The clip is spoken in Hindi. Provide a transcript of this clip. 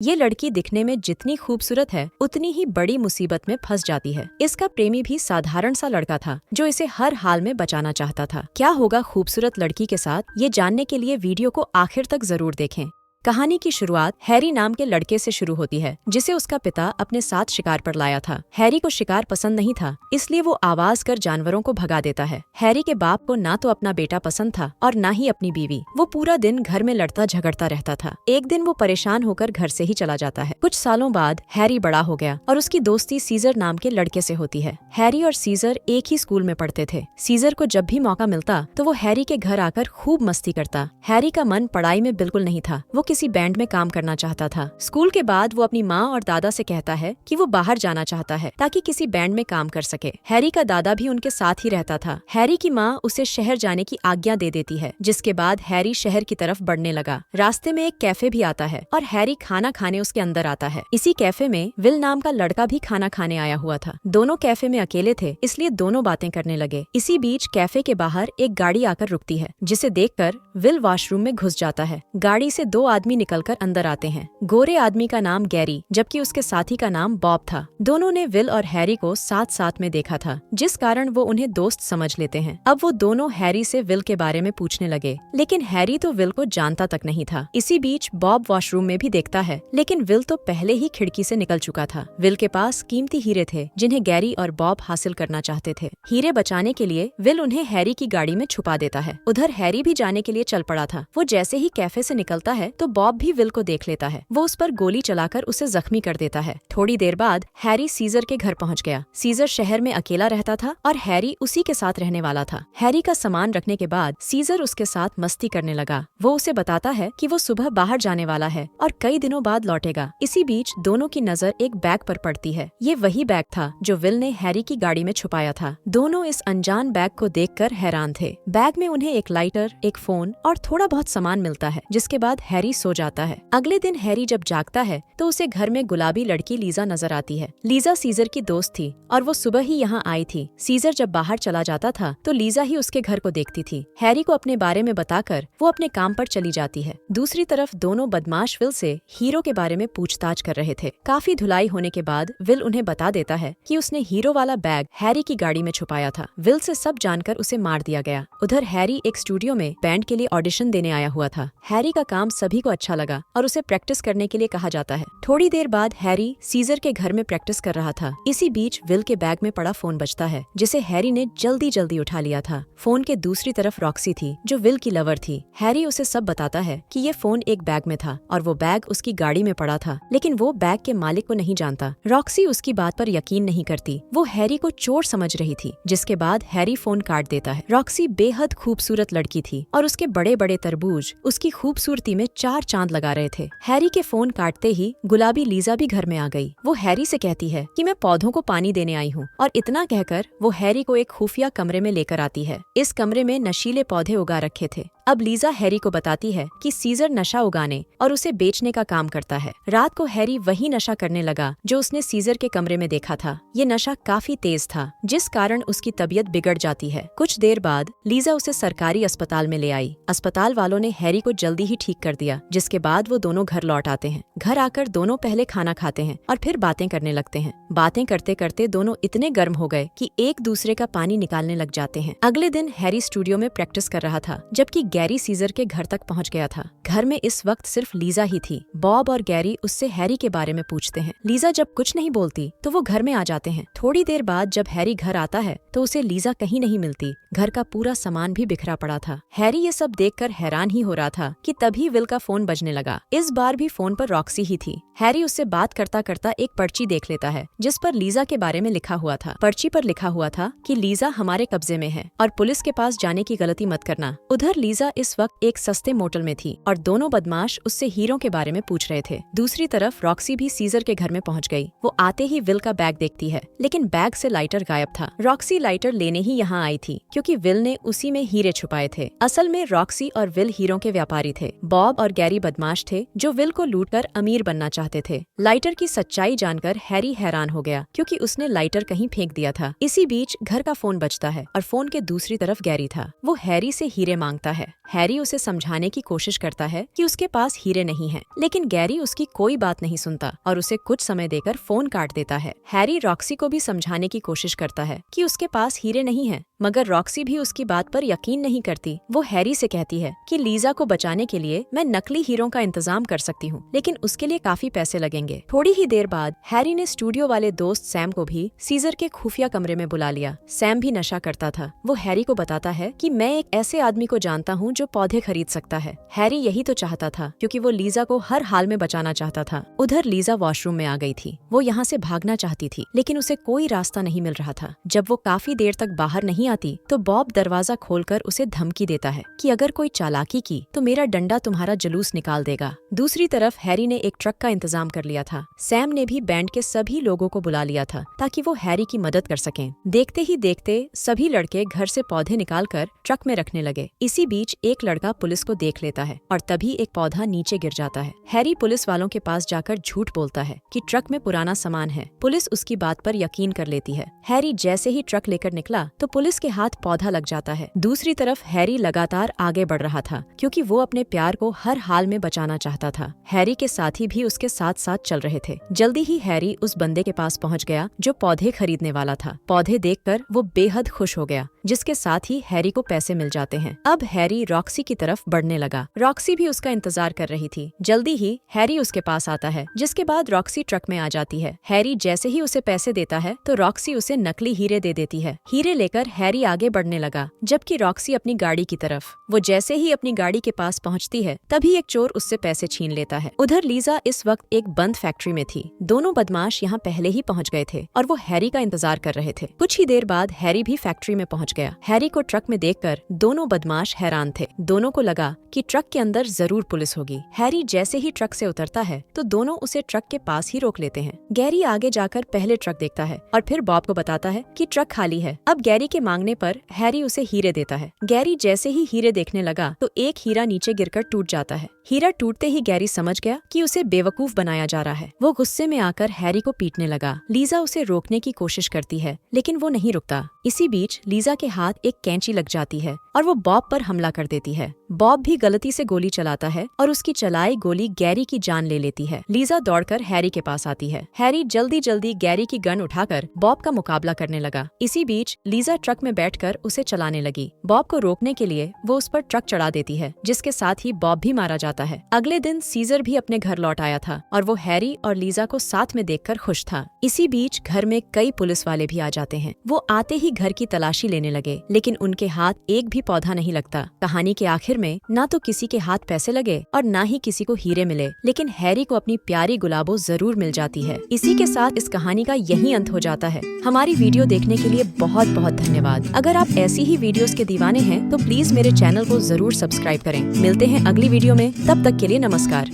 ये लड़की दिखने में जितनी खूबसूरत है उतनी ही बड़ी मुसीबत में फंस जाती है। इसका प्रेमी भी साधारण सा लड़का था जो इसे हर हाल में बचाना चाहता था। क्या होगा खूबसूरत लड़की के साथ, ये जानने के लिए वीडियो को आखिर तक जरूर देखें। कहानी की शुरुआत हैरी नाम के लड़के से शुरू होती है जिसे उसका पिता अपने साथ शिकार पर लाया था। हैरी को शिकार पसंद नहीं था, इसलिए वो आवाज कर जानवरों को भगा देता है। हैरी के बाप को ना तो अपना बेटा पसंद था और ना ही अपनी बीवी। वो पूरा दिन घर में लड़ता झगड़ता रहता था। एक दिन वो परेशान होकर घर से ही चला जाता है। कुछ सालों बाद हैरी बड़ा हो गया और उसकी दोस्ती सीजर नाम के लड़के से होती है। हैरी और सीजर एक ही स्कूल में पढ़ते थे। सीजर को जब भी मौका मिलता तो वो हैरी के घर आकर खूब मस्ती करता। हैरी का मन पढ़ाई में बिल्कुल नहीं था। वो किसी बैंड में काम करना चाहता था। स्कूल के बाद वो अपनी माँ और दादा से कहता है कि वो बाहर जाना चाहता है ताकि किसी बैंड में काम कर सके। हैरी का दादा भी उनके साथ ही रहता था। हैरी की माँ उसे शहर जाने की आज्ञा दे देती है, जिसके बाद हैरी शहर की तरफ बढ़ने लगा। रास्ते में एक कैफे भी आता है और हैरी खाना खाने उसके अंदर आता है। इसी कैफे में विल नाम का लड़का भी खाना खाने आया हुआ था। दोनों कैफे में अकेले थे, इसलिए दोनों बातें करने लगे। इसी बीच कैफे के बाहर एक गाड़ी आकर रुकती है, जिसे देखकर विल वॉशरूम में घुस जाता है। गाड़ी से दो आदमी निकलकर अंदर आते हैं। गोरे आदमी का नाम गैरी जबकि उसके साथी का नाम बॉब था। दोनों ने विल और हैरी को साथ साथ में देखा था, जिस कारण वो उन्हें दोस्त समझ लेते हैं। अब वो दोनों हैरी से विल के बारे में पूछने लगे, लेकिन हैरी तो विल को जानता तक नहीं था। इसी बीच बॉब वॉशरूम में भी देखता है, लेकिन विल तो पहले ही खिड़की से निकल चुका था। विल के पास कीमती हीरे थे जिन्हें गैरी और बॉब हासिल करना चाहते थे। हीरे बचाने के लिए विल उन्हें हैरी की गाड़ी में छुपा देता है। उधर हैरी भी जाने के लिए चल पड़ा था। वो जैसे ही कैफे से निकलता है तो बॉब भी विल को देख लेता है। वो उस पर गोली चलाकर उसे जख्मी कर देता है। थोड़ी देर बाद हैरी सीजर के घर पहुंच गया। सीजर शहर में अकेला रहता था और हैरी उसी के साथ रहने वाला था। हैरी का सामान रखने के बाद सीजर उसके साथ मस्ती करने लगा। वो उसे बताता है कि वो सुबह बाहर जाने वाला है और कई दिनों बाद लौटेगा। इसी बीच दोनों की नजर एक बैग पर पड़ती है। ये वही बैग था जो विल ने हैरी की गाड़ी में छुपाया था। दोनों इस अनजान बैग को देखकर हैरान थे। बैग में उन्हें एक लाइटर, एक फोन और थोड़ा बहुत सामान मिलता है, जिसके बाद हैरी सो जाता है। अगले दिन हैरी जब जागता है तो उसे घर में गुलाबी लड़की लीजा नजर आती है। लीजा सीजर की दोस्त थी और वो सुबह ही यहाँ आई थी। सीजर जब बाहर चला जाता था तो लीजा ही उसके घर को देखती थी। हैरी को अपने बारे में बताकर वो अपने काम पर चली जाती है। दूसरी तरफ दोनों बदमाश विल से हीरो के बारे में पूछताछ कर रहे थे। काफी धुलाई होने के बाद विल उन्हें बता देता है कि उसने हीरो वाला बैग हैरी की गाड़ी में छुपाया था। विल से सब जानकर उसे मार दिया गया। उधर हैरी एक स्टूडियो में बैंड के लिए ऑडिशन देने आया हुआ था। हैरी का काम सभी को अच्छा लगा और उसे प्रैक्टिस करने के लिए कहा जाता है। थोड़ी देर बाद हैरी सीजर के घर में प्रैक्टिस कर रहा था। इसी बीच विल के बैग में पड़ा फोन बजता है, जिसे हैरी ने जल्दी जल्दी उठा लिया था। फोन के दूसरी तरफ रॉक्सी थी जो विल की लवर थी। हैरी उसे सब बताता है कि ये फोन एक बैग में था और वो बैग उसकी गाड़ी में पड़ा था, लेकिन वो बैग के मालिक को नहीं जानता। रॉक्सी उसकी बात पर यकीन नहीं करती। वो हैरी को चोर समझ रही थी, जिसके बाद हैरी फोन काट देता है। रॉक्सी बेहद खूबसूरत लड़की थी और उसके बड़े बड़े तरबूज उसकी खूबसूरती में चार चांद लगा रहे थे। हैरी के फोन काटते ही गुलाबी लीजा भी घर में आ गई। वो हैरी से कहती है कि मैं पौधों को पानी देने आई हूँ, और इतना कहकर वो हैरी को एक खुफिया कमरे में लेकर आती है। इस कमरे में नशीले पौधे उगा रखे थे। अब लीजा हैरी को बताती है कि सीजर नशा उगाने और उसे बेचने का काम करता है। रात को हैरी वही नशा करने लगा जो उसने सीजर के कमरे में देखा था। ये नशा काफी तेज था, जिस कारण उसकी तबीयत बिगड़ जाती है। कुछ देर बाद लीजा उसे सरकारी अस्पताल में ले आई। अस्पताल वालों ने हैरी को जल्दी ही ठीक कर दिया, जिसके बाद वो दोनों घर लौट आते हैं। घर आकर दोनों पहले खाना खाते हैं और फिर बातें करने लगते हैं। बातें करते करते दोनों इतने गर्म हो गए कि एक दूसरे का पानी निकालने लग जाते हैं। अगले दिन हैरी स्टूडियो में प्रैक्टिस कर रहा था, जबकि गैरी सीजर के घर तक पहुंच गया था। घर में इस वक्त सिर्फ लीजा ही थी। बॉब और गैरी उससे हैरी के बारे में पूछते हैं। लीजा जब कुछ नहीं बोलती तो वो घर में आ जाते हैं। थोड़ी देर बाद जब हैरी घर आता है तो उसे लीजा कहीं नहीं मिलती। घर का पूरा सामान भी बिखरा पड़ा था। हैरी ये सब देखकर हैरान ही हो रहा था कि तभी विल का फोन बजने लगा। इस बार भी फोन पर रॉक्सी ही थी। हैरी उससे बात करता करता एक पर्ची देख लेता है, जिस पर लीजा के बारे में लिखा हुआ था। पर्ची पर लिखा हुआ था कि लीजा हमारे कब्जे में है और पुलिस के पास जाने की गलती मत करना। उधर लीजा इस वक्त एक सस्ते मोटल में थी और दोनों बदमाश उससे हीरो के बारे में पूछ रहे थे। दूसरी तरफ रॉक्सी भी सीजर के घर में पहुंच गई। वो आते ही विल का बैग देखती है, लेकिन बैग से लाइटर गायब था। रॉक्सी लाइटर लेने ही यहाँ आई थी क्योंकि विल ने उसी में हीरे छुपाए थे। असल में रॉक्सी और विल हीरो के व्यापारी थे। बॉब और गैरी बदमाश थे जो विल को लूटकर अमीर बनना चाहते थे। लाइटर की सच्चाई जानकर हैरी हैरान हो गया क्योंकि उसने लाइटर कहीं फेंक दिया था। इसी बीच घर का फोन बजता है और फोन के दूसरी तरफ गैरी था। वो हैरी से हीरे मांगता है। है। हैरी उसे समझाने की कोशिश करता है कि उसके पास हीरे नहीं हैं, लेकिन गैरी उसकी कोई बात नहीं सुनता और उसे कुछ समय देकर फोन काट देता है। हैरी रॉक्सी को भी समझाने की कोशिश करता है कि उसके पास हीरे नहीं हैं, मगर रॉक्सी भी उसकी बात पर यकीन नहीं करती। वो हैरी से कहती है कि लीजा को बचाने के लिए मैं नकली हीरों का इंतजाम कर सकती हूँ, लेकिन उसके लिए काफी पैसे लगेंगे। थोड़ी ही देर बाद हैरी ने स्टूडियो वाले दोस्त सैम को भी सीजर के खुफिया कमरे में बुला लिया। सैम भी नशा करता था। वो हैरी को बताता है कि मैं एक ऐसे आदमी को जानता हूँ जो पौधे खरीद सकता है। हैरी यही तो चाहता था, क्योंकि वो लीजा को हर हाल में बचाना चाहता था। उधर लीजा वॉशरूम में आ गई थी। वो यहाँ से भागना चाहती थी, लेकिन उसे कोई रास्ता नहीं मिल रहा था। जब वो काफी देर तक बाहर नहीं आती तो बॉब दरवाजा खोलकर उसे धमकी देता है कि अगर कोई चालाकी की तो मेरा डंडा तुम्हारा जुलूस निकाल देगा। दूसरी तरफ हैरी ने एक ट्रक का इंतजाम कर लिया था। सैम ने भी बैंड के सभी लोगों को बुला लिया था ताकि वो हैरी की मदद कर सकें। देखते ही देखते सभी लड़के घर से पौधे निकालकर ट्रक में रखने लगे। इसी बीच एक लड़का पुलिस को देख लेता है और तभी एक पौधा नीचे गिर जाता है। हैरी पुलिस वालों के पास जाकर झूठ बोलता है कि ट्रक में पुराना सामान है। पुलिस उसकी बात पर यकीन कर लेती है। हैरी जैसे ही ट्रक लेकर निकला तो पुलिस के हाथ पौधा लग जाता है। दूसरी तरफ हैरी लगातार आगे बढ़ रहा था, क्योंकि वो अपने प्यार को हर हाल में बचाना चाहता था। हैरी के साथी भी उसके साथ साथ चल रहे थे। जल्दी ही हैरी उस बंदे के पास पहुंच गया जो पौधे खरीदने वाला था। पौधे देखकर वो बेहद खुश हो गया, जिसके साथ ही हैरी को पैसे मिल जाते हैं। अब हैरी रॉक्सी की तरफ बढ़ने लगा। रॉक्सी भी उसका इंतजार कर रही थी। जल्दी ही हैरी उसके पास आता है, जिसके बाद रॉक्सी ट्रक में आ जाती है। हैरी जैसे ही उसे पैसे देता है तो रॉक्सी उसे नकली हीरे दे देती है। हीरे लेकर हैरी आगे बढ़ने लगा, जबकि रॉक्सी अपनी गाड़ी की तरफ। वो जैसे ही अपनी गाड़ी के पास पहुंचती है तभी एक चोर उससे पैसे छीन लेता है। उधर लीजा इस वक्त एक बंद फैक्ट्री में थी। दोनों बदमाश यहाँ पहले ही पहुँच गए थे और वो हैरी का इंतजार कर रहे थे। कुछ ही देर बाद हैरी भी फैक्ट्री में पहुँच गया। हैरी को ट्रक में देखकर दोनों बदमाश हैरान थे। दोनों को लगा कि ट्रक के अंदर जरूर पुलिस होगी। हैरी जैसे ही ट्रक से उतरता है तो दोनों उसे ट्रक के पास ही रोक लेते हैं। गैरी आगे जाकर पहले ट्रक देखता है और फिर बॉब को बताता है कि ट्रक खाली है। अब गैरी के मांगने पर हैरी उसे हीरे देता है। गैरी जैसे ही हीरे देखने लगा तो एक हीरा नीचे गिरकर टूट जाता है। हीरा टूटते ही गैरी समझ गया कि उसे बेवकूफ बनाया जा रहा है। वो गुस्से में आकर हैरी को पीटने लगा। लीजा उसे रोकने की कोशिश करती है, लेकिन वो नहीं रुकता। इसी बीच लीजा के हाथ एक कैंची लग जाती है और वो बॉब पर हमला कर देती है। बॉब भी गलती से गोली चलाता है और उसकी चलाई गोली गैरी की जान ले लेती है। लीजा दौड़कर हैरी के पास आती है। हैरी जल्दी जल्दी गैरी की गन उठाकर बॉब का मुकाबला करने लगा। इसी बीच लीजा ट्रक में बैठकर उसे चलाने लगी। बॉब को रोकने के लिए वो उस पर ट्रक चढ़ा देती है, जिसके साथ ही बॉब भी मारा जाता है। अगले दिन सीजर भी अपने घर लौट आया था और वो हैरी और लीजा को साथ में देखकर खुश था। इसी बीच घर में कई पुलिस वाले भी आ जाते हैं। वो आते ही घर की तलाशी लेने लगे, लेकिन उनके हाथ एक भी पौधा नहीं लगता। कहानी के आखिर में ना तो किसी के हाथ पैसे लगे और ना ही किसी को हीरे मिले, लेकिन हैरी को अपनी प्यारी गुलाबो जरूर मिल जाती है। इसी के साथ इस कहानी का यही अंत हो जाता है। हमारी वीडियो देखने के लिए बहुत बहुत धन्यवाद। अगर आप ऐसी ही वीडियोस के दीवाने हैं तो प्लीज मेरे चैनल को जरूर सब्सक्राइब करें। मिलते हैं अगली वीडियो में, तब तक के लिए नमस्कार।